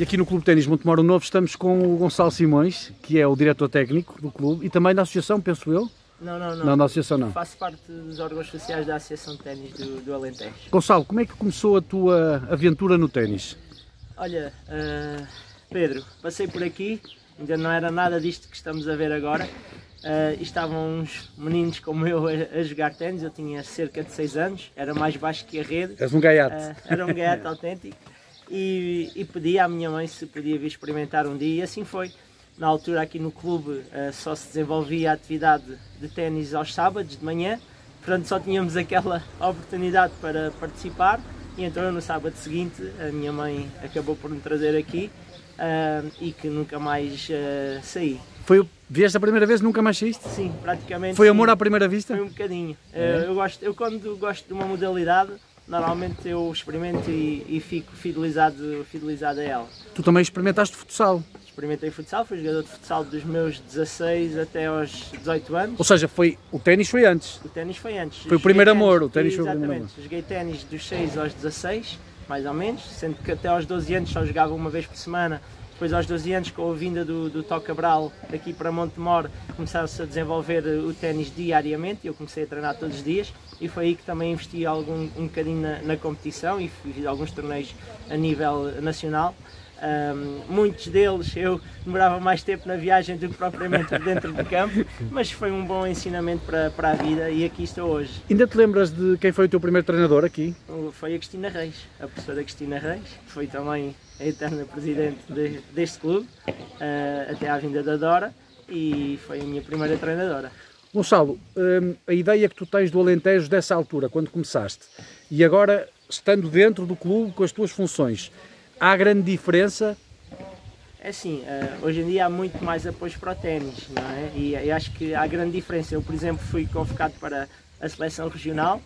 E aqui no Clube Ténis Montemor Novo estamos com o Gonçalo Simões, que é o diretor técnico do clube e também da associação, penso eu. Não, da associação não. Faço parte dos órgãos sociais da Associação de Ténis do Alentejo. Gonçalo, como é que começou a tua aventura no ténis? Olha, Pedro, passei por aqui, ainda não era nada disto que estamos a ver agora. Estavam uns meninos como eu a jogar ténis, eu tinha cerca de 6 anos, era mais baixo que a rede. És um gaiato. Era um gaiato autêntico e pedi à minha mãe se podia vir experimentar um dia e assim foi. Na altura aqui no clube só se desenvolvia a atividade de ténis aos sábados de manhã, portanto só tínhamos aquela oportunidade para participar e então eu no sábado seguinte a minha mãe acabou por me trazer aqui e que nunca mais saí. Vieste a primeira vez e nunca mais saíste? Sim, praticamente. Foi sim. amor à primeira vista? Foi um bocadinho. Eu quando gosto de uma modalidade, normalmente eu experimento e fico fidelizado a ela. Tu também experimentaste futsal? Experimentei futsal, fui jogador de futsal dos meus 16 até aos 18 anos. Ou seja, o ténis foi antes? O ténis foi antes. Foi o primeiro amor, o ténis foi o primeiro amor. Exatamente, joguei ténis dos 6 aos 16, mais ou menos, sendo que até aos 12 anos só jogava uma vez por semana. Depois aos 12 anos, com a vinda do Tó Cabral aqui para Montemor, começaram-se a desenvolver o ténis diariamente, eu comecei a treinar todos os dias e foi aí que também investi um bocadinho na competição e fiz alguns torneios a nível nacional. Muitos deles eu demorava mais tempo na viagem do que propriamente dentro do campo, mas foi um bom ensinamento para a vida e aqui estou hoje. Ainda te lembras de quem foi o teu primeiro treinador aqui? Foi a Cristina Reis, a professora Cristina Reis, que foi também a eterna presidente deste clube, até à vinda da Dora, e foi a minha primeira treinadora. Gonçalo, a ideia que tu tens do Alentejo dessa altura, quando começaste, e agora estando dentro do clube com as tuas funções, há grande diferença? É assim, hoje em dia há muito mais apoio para o ténis, não é? E acho que há grande diferença. Eu, por exemplo, fui convocado para a seleção regional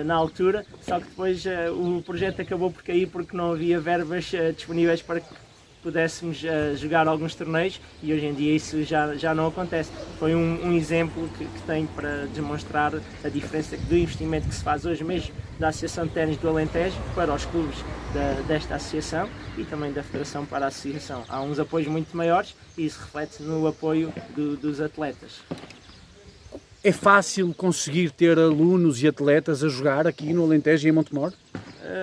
na altura, só que depois o projeto acabou por cair porque não havia verbas disponíveis para que pudéssemos jogar alguns torneios e hoje em dia isso já não acontece. Foi um exemplo que tenho para demonstrar a diferença do investimento que se faz hoje mesmo da Associação de Ténis do Alentejo para os clubes desta associação e também da Federação para a associação. Há uns apoios muito maiores e isso reflete no apoio dos atletas. É fácil conseguir ter alunos e atletas a jogar aqui no Alentejo e em Montemor?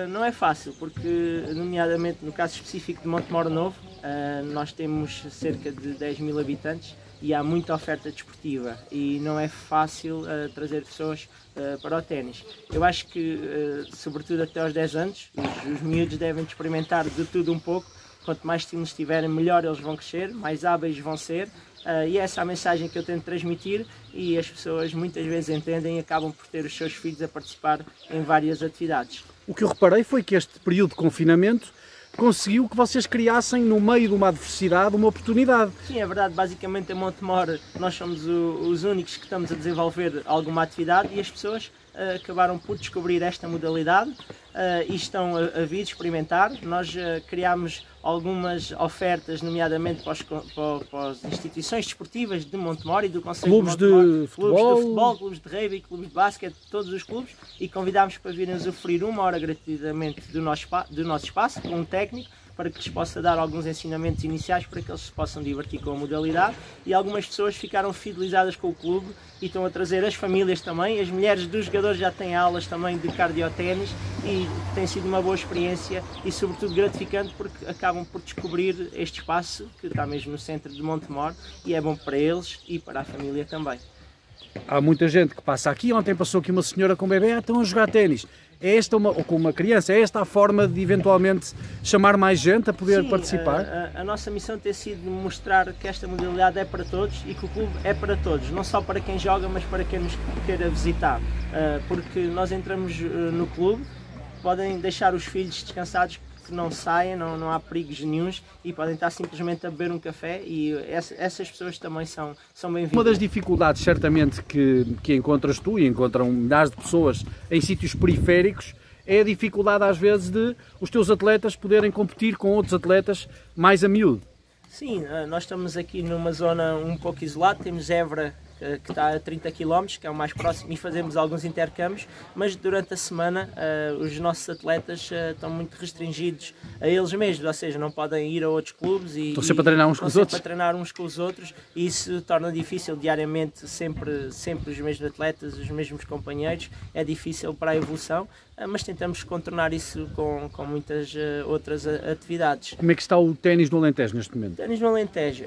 Não é fácil, porque, nomeadamente no caso específico de Montemor Novo, nós temos cerca de 10 mil habitantes e há muita oferta desportiva e não é fácil trazer pessoas para o ténis. Eu acho que, sobretudo até aos 10 anos, os miúdos devem experimentar de tudo um pouco. Quanto mais estímulos tiverem, melhor eles vão crescer, mais hábeis vão ser. E essa é a mensagem que eu tento transmitir e as pessoas muitas vezes entendem e acabam por ter os seus filhos a participar em várias atividades. O que eu reparei foi que este período de confinamento conseguiu que vocês criassem, no meio de uma adversidade, uma oportunidade. Sim, é verdade. Basicamente, em Montemor, nós somos os únicos que estamos a desenvolver alguma atividade e as pessoas acabaram por descobrir esta modalidade e estão a vir experimentar. Nós criámos algumas ofertas, nomeadamente para as instituições desportivas de Montemor e do Conselho clubes de Montemor. De futebol. Clubes de futebol, clubes de rugby, clubes de basquete, todos os clubes, e convidámos para virem usufruir 1 hora gratuitamente do nosso espaço, com um técnico, para que lhes possa dar alguns ensinamentos iniciais para que eles se possam divertir com a modalidade e algumas pessoas ficaram fidelizadas com o clube e estão a trazer as famílias também, as mulheres dos jogadores já têm aulas também de cardioténis e tem sido uma boa experiência e sobretudo gratificante porque acabam por descobrir este espaço que está mesmo no centro de Montemor e é bom para eles e para a família também. Há muita gente que passa aqui, ontem passou aqui uma senhora com um bebê, estão a jogar ténis. É esta ou com uma criança, é esta a forma de eventualmente chamar mais gente a poder participar? A nossa missão tem sido mostrar que esta modalidade é para todos e que o clube é para todos, não só para quem joga, mas para quem nos queira visitar. Porque nós entramos no clube, podem deixar os filhos descansados, que não saem, não há perigos nenhuns e podem estar simplesmente a beber um café e essas pessoas também são bem-vindas. Uma das dificuldades certamente que encontras tu e encontram milhares de pessoas em sítios periféricos é a dificuldade às vezes de os teus atletas poderem competir com outros atletas mais a miúdo. Sim, nós estamos aqui numa zona um pouco isolada, temos Évora que está a 30 km, que é o mais próximo, e fazemos alguns intercâmbios, mas durante a semana os nossos atletas estão muito restringidos a eles mesmos, ou seja, não podem ir a outros clubes e estão sempre a treinar uns com os outros. A treinar uns com os outros, e isso torna difícil diariamente, sempre os mesmos atletas, os mesmos companheiros, é difícil para a evolução, mas tentamos contornar isso com muitas outras atividades. Como é que está o ténis no Alentejo neste momento? Ténis no Alentejo,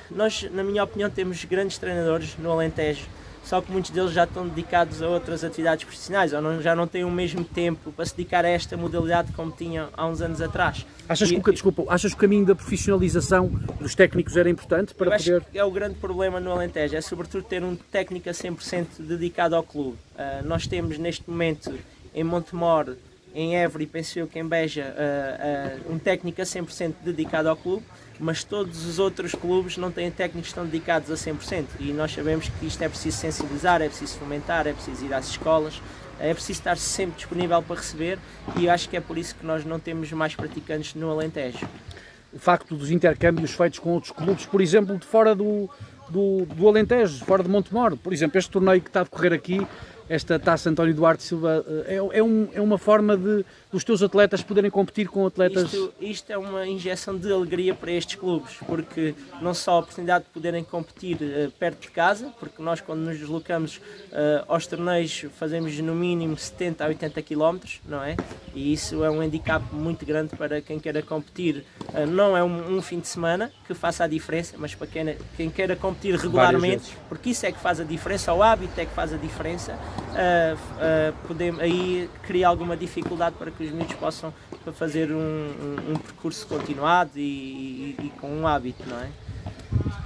nós, na minha opinião, temos grandes treinadores no Alentejo, só que muitos deles já estão dedicados a outras atividades profissionais, ou já não têm o mesmo tempo para se dedicar a esta modalidade como tinham há uns anos atrás. Achas que o caminho da profissionalização dos técnicos era importante para poder... Acho que é o grande problema no Alentejo, é sobretudo ter um técnico a 100% dedicado ao clube. Nós temos neste momento em Montemor, em Évora e penso eu que em Beja, um técnico a 100% dedicado ao clube, mas todos os outros clubes não têm técnicos tão dedicados a 100%, e nós sabemos que isto é preciso sensibilizar, é preciso fomentar, é preciso ir às escolas, é preciso estar sempre disponível para receber, e eu acho que é por isso que nós não temos mais praticantes no Alentejo. O facto dos intercâmbios feitos com outros clubes, por exemplo, de fora do Alentejo, fora de Montemor, por exemplo, este torneio que está a decorrer aqui, esta Taça António Duarte Silva, é uma forma dos teus atletas poderem competir com atletas... Isto é uma injeção de alegria para estes clubes, porque não só a oportunidade de poderem competir perto de casa, porque nós quando nos deslocamos aos torneios fazemos no mínimo 70 a 80 km, não é? E isso é um handicap muito grande para quem queira competir. Não é um fim de semana que faça a diferença, mas para quem queira competir regularmente, porque isso é que faz a diferença, o hábito é que faz a diferença. Aí cria alguma dificuldade para que os miúdos possam fazer um percurso continuado e com um hábito, não é?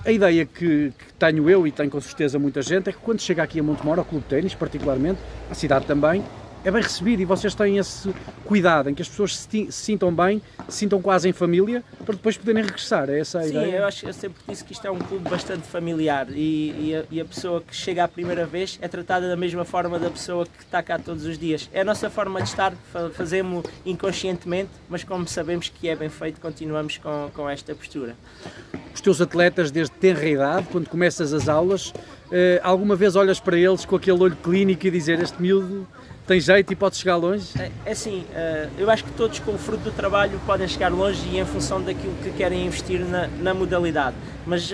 A ideia que tenho eu e tenho com certeza muita gente é que quando chega aqui a Montemor, ao Clube de Ténis particularmente, à cidade também, é bem recebido, e vocês têm esse cuidado em que as pessoas se sintam bem, se sintam quase em família, para depois poderem regressar. É essa a ideia? Sim, eu sempre disse que isto é um clube bastante familiar, e a pessoa que chega à primeira vez é tratada da mesma forma da pessoa que está cá todos os dias. É a nossa forma de estar, fazemos inconscientemente, mas como sabemos que é bem feito, continuamos com esta postura. Os teus atletas, desde tenra idade, quando começas as aulas, alguma vez olhas para eles com aquele olho clínico e dizer: este miúdo tem jeito e pode chegar longe? É assim, eu acho que todos com o fruto do trabalho podem chegar longe, e em função daquilo que querem investir na modalidade. Mas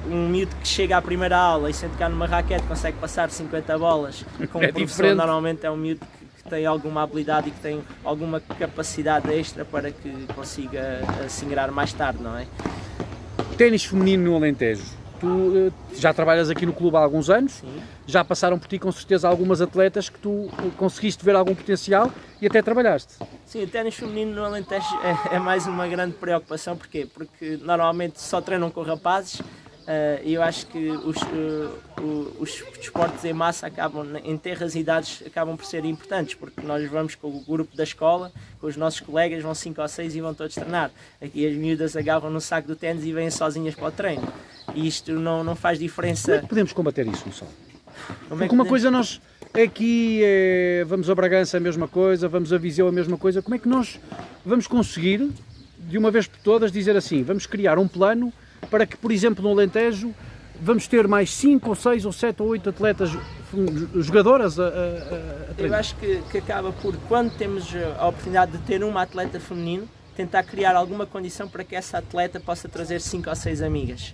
um miúdo que chega à primeira aula e sente cá numa raquete consegue passar 50 bolas com o professor, normalmente é um miúdo que tem alguma habilidade e que tem alguma capacidade extra para que consiga se ingrar mais tarde, não é? Ténis feminino no Alentejo. Tu já trabalhas aqui no clube há alguns anos. Sim. Já passaram por ti com certeza algumas atletas que tu conseguiste ver algum potencial e até trabalhaste. Sim, o ténis feminino no Alentejo é mais uma grande preocupação. Porquê? Porque normalmente só treinam com rapazes, e eu acho que os desportos em massa acabam, em terras e idades, acabam por ser importantes, porque nós vamos com o grupo da escola, com os nossos colegas, vão 5 ou 6 e vão todos treinar. Aqui as miúdas agarram no saco do ténis e vêm sozinhas para o treino. E isto não faz diferença. Como é que podemos combater isso, Gonçalo? Porque uma coisa nós... Aqui vamos a Bragança a mesma coisa, vamos a Viseu a mesma coisa. Como é que nós vamos conseguir, de uma vez por todas, dizer assim, vamos criar um plano para que, por exemplo, no Alentejo, vamos ter mais 5 ou 6 ou 7 ou 8 atletas, jogadoras a treinar? Eu acho que acaba por, quando temos a oportunidade de ter uma atleta feminino, tentar criar alguma condição para que essa atleta possa trazer 5 ou 6 amigas.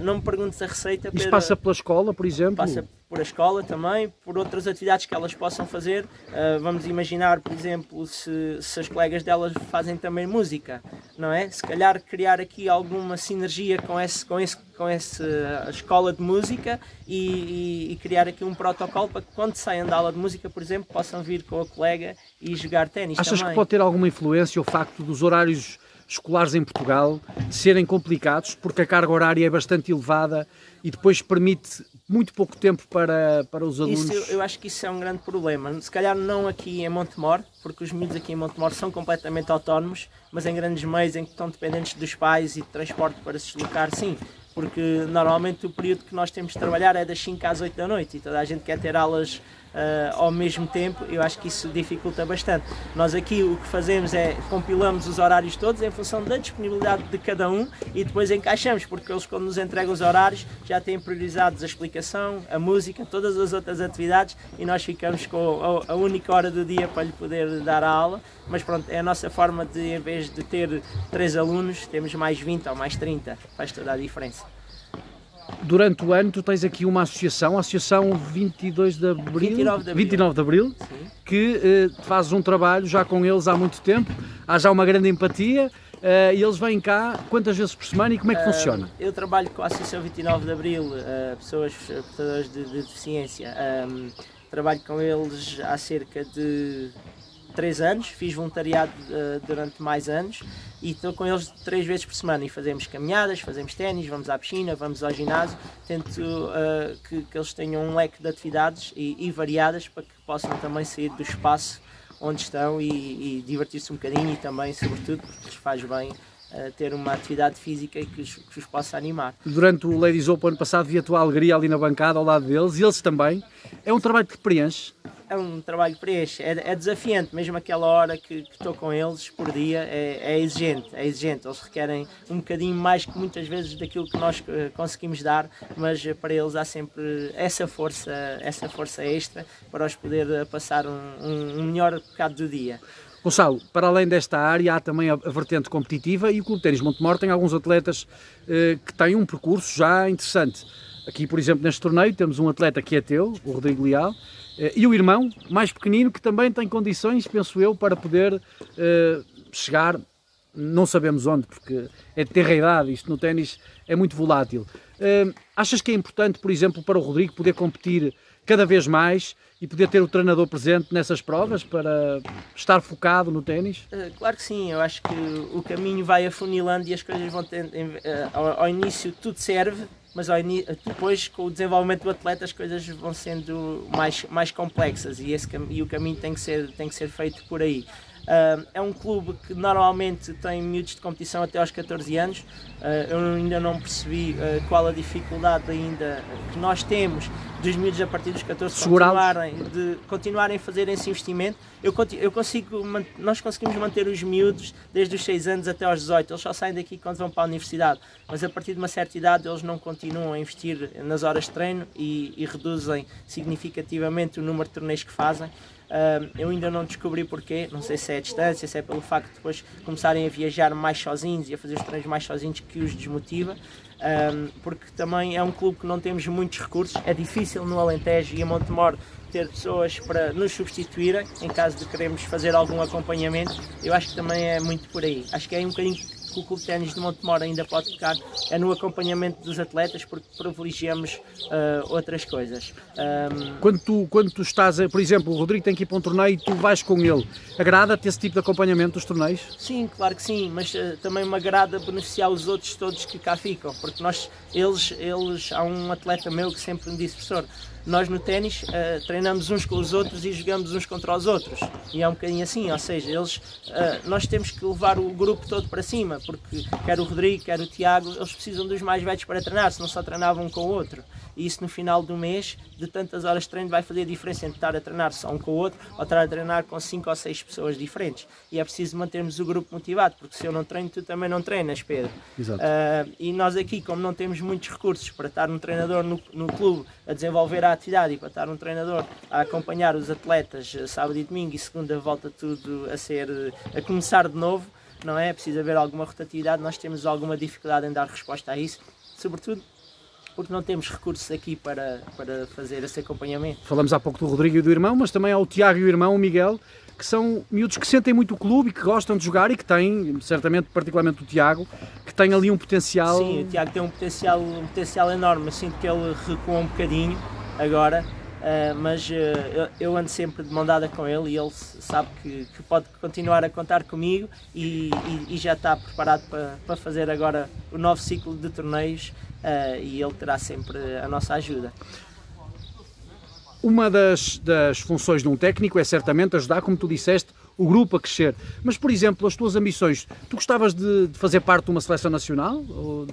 Não me perguntes a receita. Isto passa pela escola, por exemplo? Passa por a escola também, por outras atividades que elas possam fazer. Vamos imaginar, por exemplo, se as colegas delas fazem também música, não é? Se calhar criar aqui alguma sinergia com essa escola de música e criar aqui um protocolo para que, quando saiam da aula de música, por exemplo, possam vir com a colega e jogar ténis também. Achas que pode ter alguma influência o facto dos horários escolares em Portugal serem complicados, porque a carga horária é bastante elevada e depois permite muito pouco tempo para os alunos? Eu acho que isso é um grande problema. Se calhar não aqui em Montemor, porque os miúdos aqui em Montemor são completamente autónomos, mas em grandes meios em que estão dependentes dos pais e de transporte para se deslocar, sim. Porque normalmente o período que nós temos de trabalhar é das 5 às 8 da noite e toda a gente quer ter aulas ao mesmo tempo, eu acho que isso dificulta bastante. Nós aqui o que fazemos é compilamos os horários todos em função da disponibilidade de cada um e depois encaixamos, porque eles quando nos entregam os horários já têm priorizados a explicação, a música, todas as outras atividades e nós ficamos com a única hora do dia para lhe poder dar a aula, mas pronto, é a nossa forma de, em vez de ter 3 alunos, temos mais 20 ou mais 30, faz toda a diferença. Durante o ano tu tens aqui uma associação, a Associação 22 de Abril, 29 de Abril, que fazes um trabalho já com eles há muito tempo, há já uma grande empatia e eles vêm cá quantas vezes por semana e como é que funciona? Eu trabalho com a Associação 29 de Abril, pessoas portadoras de deficiência, trabalho com eles há cerca de 3 anos, fiz voluntariado durante mais anos e estou com eles 3 vezes por semana e fazemos caminhadas, fazemos ténis, vamos à piscina, vamos ao ginásio, tento que eles tenham um leque de atividades e variadas para que possam também sair do espaço onde estão e divertir-se um bocadinho e também, sobretudo, porque lhes faz bem ter uma atividade física que os possa animar. Durante o Ladies Open ano passado vi a tua alegria ali na bancada ao lado deles e eles também. É um trabalho que te preenche? É um trabalho que preenche, é desafiante, mesmo aquela hora que estou com eles por dia é exigente, eles requerem um bocadinho mais que muitas vezes daquilo que nós conseguimos dar, mas para eles há sempre essa força extra para os poder passar um melhor bocado do dia. Gonçalo, para além desta área há também a vertente competitiva e o Clube de Ténis Montemor tem alguns atletas que têm um percurso já interessante. Aqui, por exemplo, neste torneio temos um atleta que é teu, o Rodrigo Leal, e o irmão, mais pequenino, que também tem condições, penso eu, para poder chegar, não sabemos onde, porque é de terra idade, isto no ténis é muito volátil. Achas que é importante, por exemplo, para o Rodrigo poder competir cada vez mais e poder ter o treinador presente nessas provas para estar focado no ténis? Claro que sim, eu acho que o caminho vai afunilando e as coisas vão tendo, ao início tudo serve, mas depois com o desenvolvimento do atleta as coisas vão sendo mais complexas e o caminho tem que ser feito por aí. É um clube que normalmente tem miúdos de competição até aos 14 anos. Eu ainda não percebi qual a dificuldade ainda que nós temos dos miúdos a partir dos 14 continuarem a fazer esse investimento. Nós conseguimos manter os miúdos desde os 6 anos até aos 18. Eles só saem daqui quando vão para a universidade. Mas a partir de uma certa idade eles não continuam a investir nas horas de treino e reduzem significativamente o número de torneios que fazem. Eu ainda não descobri porquê, não sei se é a distância, se é pelo facto de depois começarem a viajar mais sozinhos e a fazer os treinos mais sozinhos que os desmotiva, porque também é um clube que não temos muitos recursos, é difícil no Alentejo e em Montemor ter pessoas para nos substituírem em caso de queremos fazer algum acompanhamento. Eu acho que também é muito por aí, acho que é um bocadinho que o Clube de Ténis de Montemor ainda pode tocar, é no acompanhamento dos atletas, porque privilegiamos outras coisas. Quando tu estás, por exemplo, o Rodrigo tem que ir para um torneio e tu vais com ele, agrada-te esse tipo de acompanhamento dos torneios? Sim, claro que sim, mas também me agrada beneficiar os outros todos que cá ficam, porque há um atleta meu que sempre me disse, professor, nós no ténis treinamos uns com os outros e jogamos uns contra os outros, e é um bocadinho assim, ou seja, nós temos que levar o grupo todo para cima, porque quer o Rodrigo, quer o Tiago, eles precisam dos mais velhos para treinar, senão só treinavam um com o outro, e isso no final do mês, de tantas horas de treino, vai fazer a diferença entre estar a treinar só um com o outro, ou estar a treinar com 5 ou 6 pessoas diferentes, e é preciso mantermos o grupo motivado, porque se eu não treino, tu também não treinas, Pedro. Exato. E nós aqui, como não temos muitos recursos para estar um treinador no clube a desenvolver a atividade e para estar um treinador a acompanhar os atletas sábado e domingo e segunda volta tudo a começar de novo, não é? Precisa haver alguma rotatividade, nós temos alguma dificuldade em dar resposta a isso, sobretudo porque não temos recursos aqui para fazer esse acompanhamento. Falamos há pouco do Rodrigo e do irmão, mas também há o Tiago e o irmão, o Miguel, que são miúdos que sentem muito o clube e que gostam de jogar e que têm, certamente, particularmente o Tiago, que tem ali um potencial... Sim, o Tiago tem um potencial enorme, eu sinto que ele recua um bocadinho agora, mas eu ando sempre de mão dada com ele e ele sabe que pode continuar a contar comigo e já está preparado para fazer agora o novo ciclo de torneios e ele terá sempre a nossa ajuda. Uma das funções de um técnico é certamente ajudar, como tu disseste, o grupo a crescer. Mas, por exemplo, as tuas ambições, tu gostavas de fazer parte de uma seleção nacional? Ou...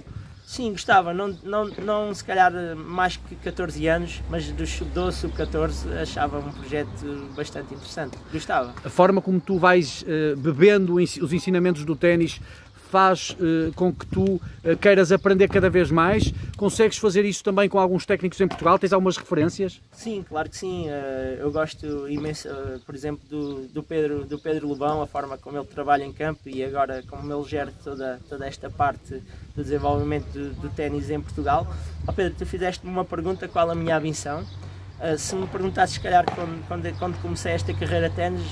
Sim, gostava, não se calhar mais que 14 anos, mas dos sub-12, sub-14 achava um projeto bastante interessante, gostava. A forma como tu vais bebendo os ensinamentos do ténis faz com que tu queiras aprender cada vez mais. Consegues fazer isso também com alguns técnicos em Portugal? Tens algumas referências? Sim, claro que sim. Eu gosto imenso, por exemplo, do Pedro Lobão, a forma como ele trabalha em campo e agora como ele gera toda esta parte do desenvolvimento do ténis em Portugal. Oh Pedro, tu fizeste-me uma pergunta, qual a minha ambição? Se me perguntasses, se calhar, quando comecei esta carreira de ténis,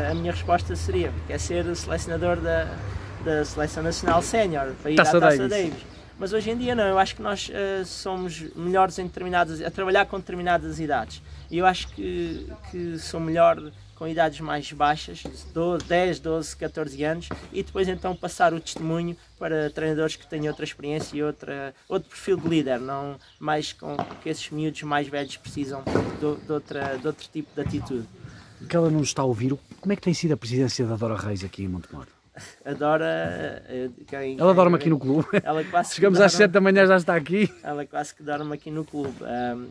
a minha resposta seria que é ser o selecionador da Seleção Nacional Sénior, para ir à Taça Davis. Mas hoje em dia não, eu acho que nós somos melhores a trabalhar com determinadas idades. E eu acho que sou melhor com idades mais baixas, 10, 12, 14 anos, e depois então passar o testemunho para treinadores que têm outra experiência e outro perfil de líder, não mais que esses miúdos mais velhos precisam de outro tipo de atitude. Que ela não está a ouvir, como é que tem sido a presidência da Dora Reis aqui em Montemor? Ela dorme aqui no clube. Chegamos às 7 da manhã, já está aqui. Ela quase que dorme aqui no clube.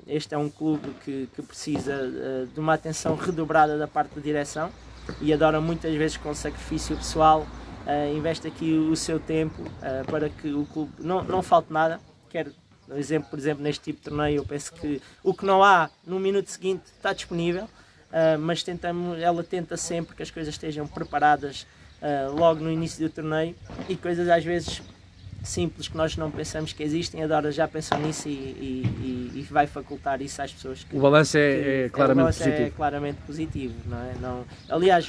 Este é um clube que precisa de uma atenção redobrada da parte da direção e a Dora muitas vezes com sacrifício pessoal investe aqui o seu tempo para que o clube não falte nada. Por exemplo, neste tipo de torneio, eu penso que o que não há no minuto seguinte está disponível, mas ela tenta sempre que as coisas estejam preparadas logo no início do torneio, e coisas às vezes simples que nós não pensamos que existem, a Dora já pensou nisso e vai facultar isso às pessoas. O balanço é claramente positivo. É claramente positivo, não é? Aliás,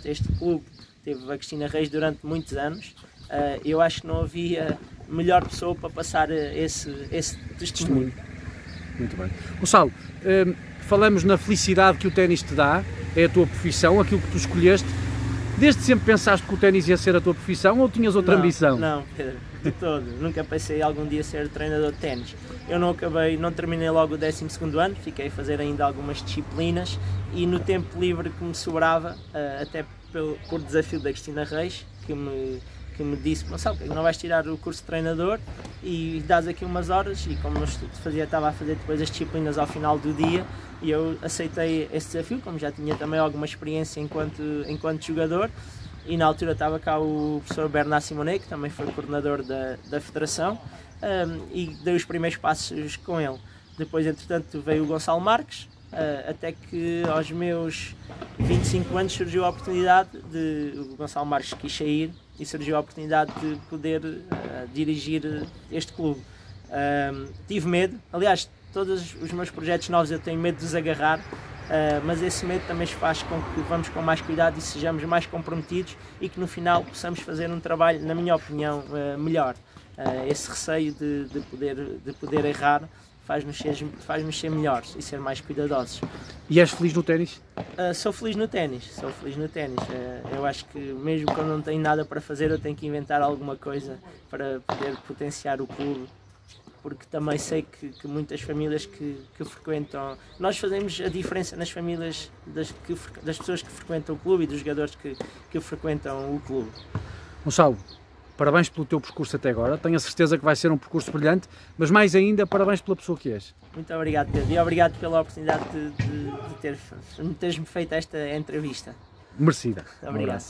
este clube teve a Cristina Reis durante muitos anos, eu acho que não havia melhor pessoa para passar esse testemunho. Muito bem. Gonçalo, falamos na felicidade que o ténis te dá, é a tua profissão, aquilo que tu escolheste. Desde sempre pensaste que o ténis ia ser a tua profissão ou tinhas outra ambição? Não, Pedro, de todo. Nunca pensei algum dia ser treinador de ténis. Eu não terminei logo o 12º ano, fiquei a fazer ainda algumas disciplinas e no tempo livre que me sobrava, até por desafio da Cristina Reis, que me disse, não vais tirar o curso de treinador e dás aqui umas horas, e como estava a fazer depois as disciplinas ao final do dia, e eu aceitei esse desafio, como já tinha também alguma experiência enquanto jogador, e na altura estava cá o professor Bernard Simonet, que também foi coordenador da federação, e dei os primeiros passos com ele. Depois, entretanto, veio o Gonçalo Marques, até que aos meus 25 anos surgiu a oportunidade o Gonçalo Marques quis sair e surgiu a oportunidade de poder dirigir este clube. Tive medo, aliás, todos os meus projetos novos eu tenho medo de os agarrar, mas esse medo também faz com que vamos com mais cuidado e sejamos mais comprometidos e que no final possamos fazer um trabalho, na minha opinião, melhor. Esse receio de poder errar faz-nos ser melhores e ser mais cuidadosos. E és feliz no ténis? Sou feliz no ténis. Eu acho que mesmo quando não tenho nada para fazer, eu tenho que inventar alguma coisa para poder potenciar o clube, porque também sei que muitas famílias que frequentam, nós fazemos a diferença nas famílias das pessoas que frequentam o clube e dos jogadores que frequentam o clube. Gonçalo, parabéns pelo teu percurso até agora, tenho a certeza que vai ser um percurso brilhante, mas mais ainda, parabéns pela pessoa que és. Muito obrigado, Pedro, e obrigado pela oportunidade de teres-me feito esta entrevista. Merecida. Obrigado.